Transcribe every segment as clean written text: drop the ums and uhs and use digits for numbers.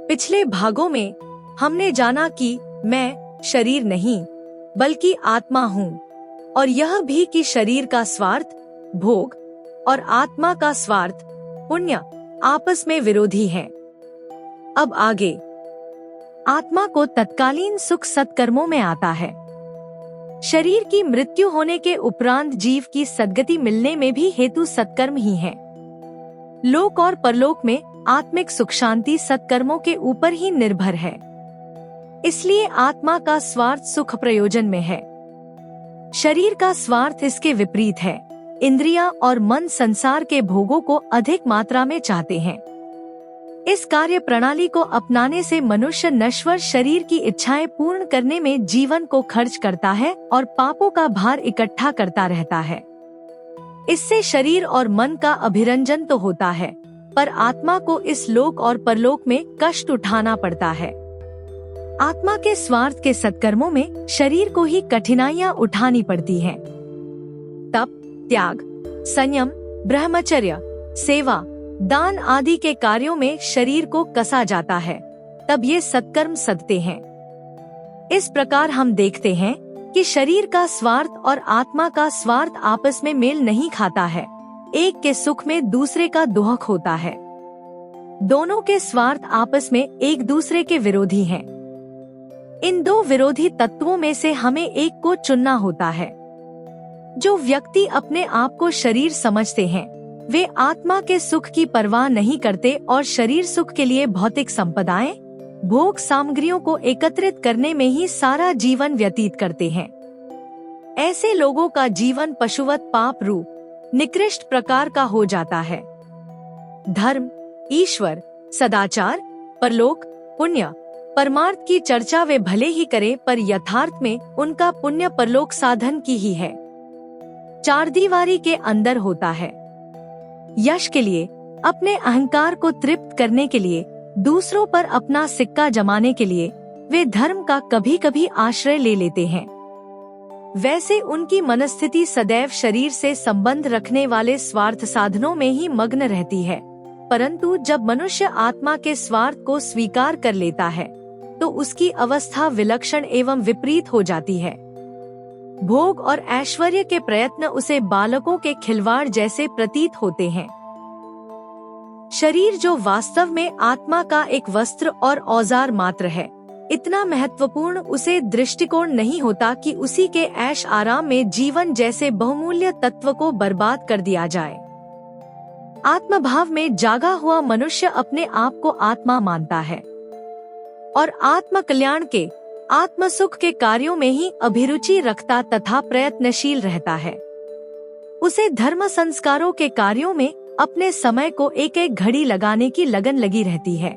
पिछले भागों में हमने जाना कि मैं शरीर नहीं बल्कि आत्मा हूँ, और यह भी कि शरीर का स्वार्थ भोग और आत्मा का स्वार्थ पुण्य आपस में विरोधी हैं। अब आगे आत्मा को तत्कालीन सुख सत्कर्मों में आता है। शरीर की मृत्यु होने के उपरांत जीव की सद्गति मिलने में भी हेतु सत्कर्म ही है। लोक और परलोक में आत्मिक सुख शांति सत्कर्मों के ऊपर ही निर्भर है। इसलिए आत्मा का स्वार्थ सुख प्रयोजन में है, शरीर का स्वार्थ इसके विपरीत है। इंद्रियां और मन संसार के भोगों को अधिक मात्रा में चाहते हैं। इस कार्य प्रणाली को अपनाने से मनुष्य नश्वर शरीर की इच्छाएं पूर्ण करने में जीवन को खर्च करता है और पापों का भार इकट्ठा करता रहता है। इससे शरीर और मन का अभिरंजन तो होता है, पर आत्मा को इस लोक और परलोक में कष्ट उठाना पड़ता है। आत्मा के स्वार्थ के सत्कर्मों में शरीर को ही कठिनाइयां उठानी पड़ती हैं। तप, त्याग, संयम, ब्रह्मचर्य, सेवा, दान आदि के कार्यों में शरीर को कसा जाता है, तब ये सत्कर्म सदते हैं। इस प्रकार हम देखते हैं कि शरीर का स्वार्थ और आत्मा का स्वार्थ आपस में मेल नहीं खाता है। एक के सुख में दूसरे का दुख होता है। दोनों के स्वार्थ आपस में एक दूसरे के विरोधी हैं। इन दो विरोधी तत्वों में से हमें एक को चुनना होता है। जो व्यक्ति अपने आप को शरीर समझते हैं, वे आत्मा के सुख की परवाह नहीं करते और शरीर सुख के लिए भौतिक संपदाएं, भोग सामग्रियों को एकत्रित करने में ही सारा जीवन व्यतीत करते हैं। ऐसे लोगों का जीवन पशुवत पाप रूप निकृष्ट प्रकार का हो जाता है। धर्म, ईश्वर, सदाचार, परलोक, पुण्य, परमार्थ की चर्चा वे भले ही करें, पर यथार्थ में उनका पुण्य परलोक साधन की ही है, चारदीवारी के अंदर होता है। यश के लिए, अपने अहंकार को तृप्त करने के लिए, दूसरों पर अपना सिक्का जमाने के लिए वे धर्म का कभी कभी आश्रय ले लेते हैं। वैसे उनकी मनस्थिति सदैव शरीर से संबंध रखने वाले स्वार्थ साधनों में ही मग्न रहती है। परंतु जब मनुष्य आत्मा के स्वार्थ को स्वीकार कर लेता है तो उसकी अवस्था विलक्षण एवं विपरीत हो जाती है। भोग और ऐश्वर्य के प्रयत्न उसे बालकों के खिलवाड़ जैसे प्रतीत होते हैं। शरीर जो वास्तव में आत्मा का एक वस्त्र और औजार मात्र है, इतना महत्वपूर्ण उसे दृष्टिकोण नहीं होता कि उसी के ऐश आराम में जीवन जैसे बहुमूल्य तत्व को बर्बाद कर दिया जाए। आत्मभाव में जागा हुआ मनुष्य अपने आप को आत्मा मानता है और आत्म कल्याण के, आत्म सुख के कार्यों में ही अभिरुचि रखता तथा प्रयत्नशील रहता है। उसे धर्म संस्कारों के कार्यों में अपने समय को एक एक घड़ी लगाने की लगन लगी रहती है।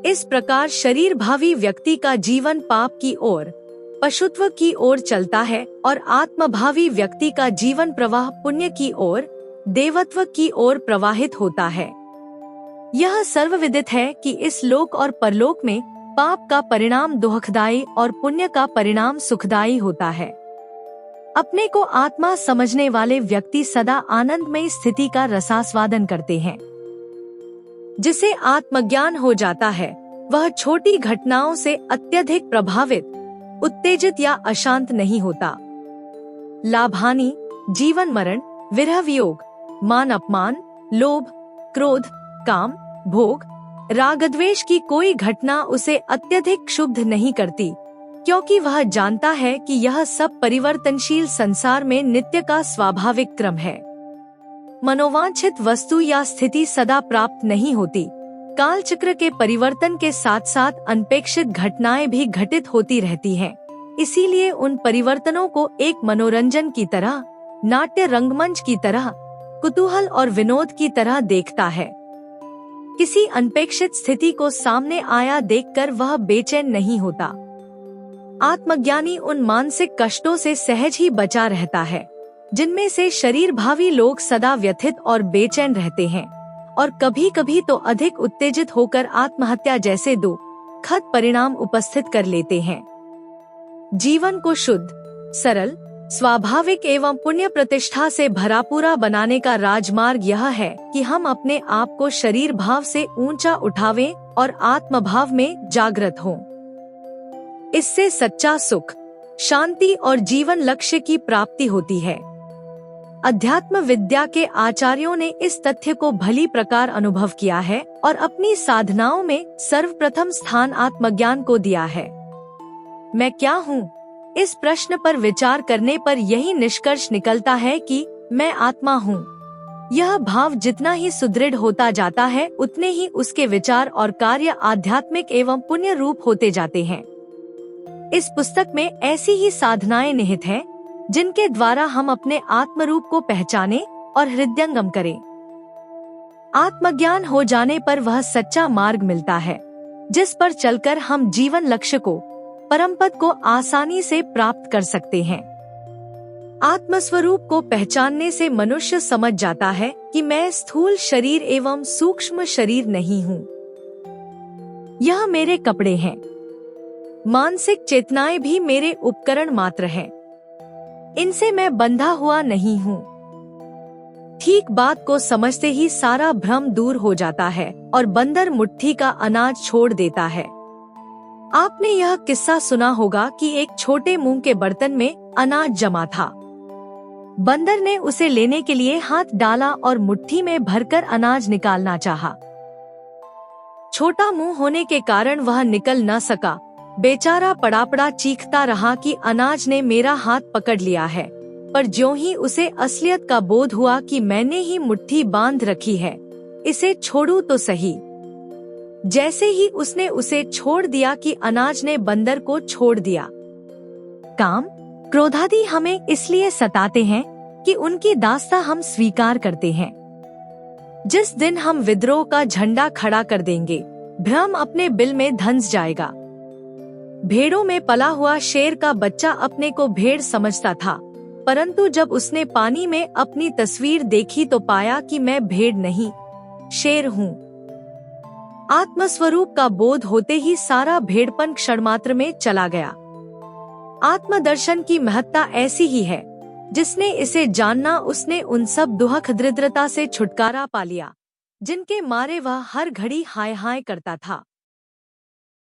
इस प्रकार शरीर भावी व्यक्ति का जीवन पाप की ओर, पशुत्व की ओर चलता है और आत्मभावी व्यक्ति का जीवन प्रवाह पुण्य की ओर, देवत्व की ओर प्रवाहित होता है। यह सर्वविदित है कि इस लोक और परलोक में पाप का परिणाम दुखदायी और पुण्य का परिणाम सुखदायी होता है। अपने को आत्मा समझने वाले व्यक्ति सदा आनंदमयी स्थिति का रसास्वादन करते हैं। जिसे आत्मज्ञान हो जाता है वह छोटी घटनाओं से अत्यधिक प्रभावित, उत्तेजित या अशांत नहीं होता। लाभ-हानि, जीवन मरण, विरह वियोग, मान अपमान, लोभ, क्रोध, काम, भोग, रागद्वेष की कोई घटना उसे अत्यधिक क्षुब्ध नहीं करती, क्योंकि वह जानता है कि यह सब परिवर्तनशील संसार में नित्य का स्वाभाविक क्रम है। मनोवांछित वस्तु या स्थिति सदा प्राप्त नहीं होती। कालचक्र के परिवर्तन के साथ साथ अनपेक्षित घटनाएं भी घटित होती रहती हैं। इसीलिए उन परिवर्तनों को एक मनोरंजन की तरह, नाट्य रंगमंच की तरह, कुतूहल और विनोद की तरह देखता है। किसी अनपेक्षित स्थिति को सामने आया देखकर वह बेचैन नहीं होता। आत्मज्ञानी उन मानसिक कष्टों से सहज ही बचा रहता है जिनमें से शरीर भावी लोग सदा व्यथित और बेचैन रहते हैं और कभी कभी तो अधिक उत्तेजित होकर आत्महत्या जैसे दुखद परिणाम उपस्थित कर लेते हैं। जीवन को शुद्ध, सरल, स्वाभाविक एवं पुण्य प्रतिष्ठा से भरापूरा बनाने का राजमार्ग यह है कि हम अपने आप को शरीर भाव से ऊंचा उठावें और आत्मभाव में जागृत हों। इससे सच्चा सुख, शांति और जीवन लक्ष्य की प्राप्ति होती है। अध्यात्म विद्या के आचार्यों ने इस तथ्य को भली प्रकार अनुभव किया है और अपनी साधनाओं में सर्वप्रथम स्थान आत्मज्ञान को दिया है। मैं क्या हूँ? इस प्रश्न पर विचार करने पर यही निष्कर्ष निकलता है कि मैं आत्मा हूँ। यह भाव जितना ही सुदृढ़ होता जाता है, उतने ही उसके विचार और कार्य आध्यात्मिक एवं पुण्य रूप होते जाते हैं। इस पुस्तक में ऐसी ही साधनाएं निहित हैं, जिनके द्वारा हम अपने आत्मरूप को पहचाने और हृदयंगम करें। आत्मज्ञान हो जाने पर वह सच्चा मार्ग मिलता है, जिस पर चलकर हम जीवन लक्ष्य को, परमपद को आसानी से प्राप्त कर सकते हैं। आत्मस्वरूप को पहचानने से मनुष्य समझ जाता है कि मैं स्थूल शरीर एवं सूक्ष्म शरीर नहीं हूँ। यह मेरे कपड़े हैं। मानसिक चेतनाएं भी मेरे उपकरण मात्र हैं। इनसे मैं बंधा हुआ नहीं हूँ। ठीक बात को समझते ही सारा भ्रम दूर हो जाता है और बंदर मुट्ठी का अनाज छोड़ देता है। आपने यह किस्सा सुना होगा कि एक छोटे मुंह के बर्तन में अनाज जमा था। बंदर ने उसे लेने के लिए हाथ डाला और मुट्ठी में भरकर अनाज निकालना चाहा। छोटा मुंह होने के कारण वह निकल न सका। बेचारा पड़ा पड़ा चीखता रहा कि अनाज ने मेरा हाथ पकड़ लिया है। पर ज्यों ही उसे असलियत का बोध हुआ कि मैंने ही मुट्ठी बांध रखी है, इसे छोड़ूं तो सही। जैसे ही उसने उसे छोड़ दिया कि अनाज ने बंदर को छोड़ दिया। काम, क्रोधादि हमें इसलिए सताते हैं कि उनकी दास्ता हम स्वीकार करते हैं। जिस दिन हम विद्रोह का झंडा खड़ा कर देंगे, भ्रम अपने बिल में धंस जाएगा। भेड़ों में पला हुआ शेर का बच्चा अपने को भेड़ समझता था, परंतु जब उसने पानी में अपनी तस्वीर देखी तो पाया कि मैं भेड़ नहीं, शेर हूँ। आत्मस्वरूप का बोध होते ही सारा भेड़पन क्षणमात्र में चला गया। आत्मदर्शन की महत्ता ऐसी ही है। जिसने इसे जानना, उसने उन सब दुहक दरिद्रता से छुटकारा पा लिया, जिनके मारे वह हर घड़ी हाय हाय करता था।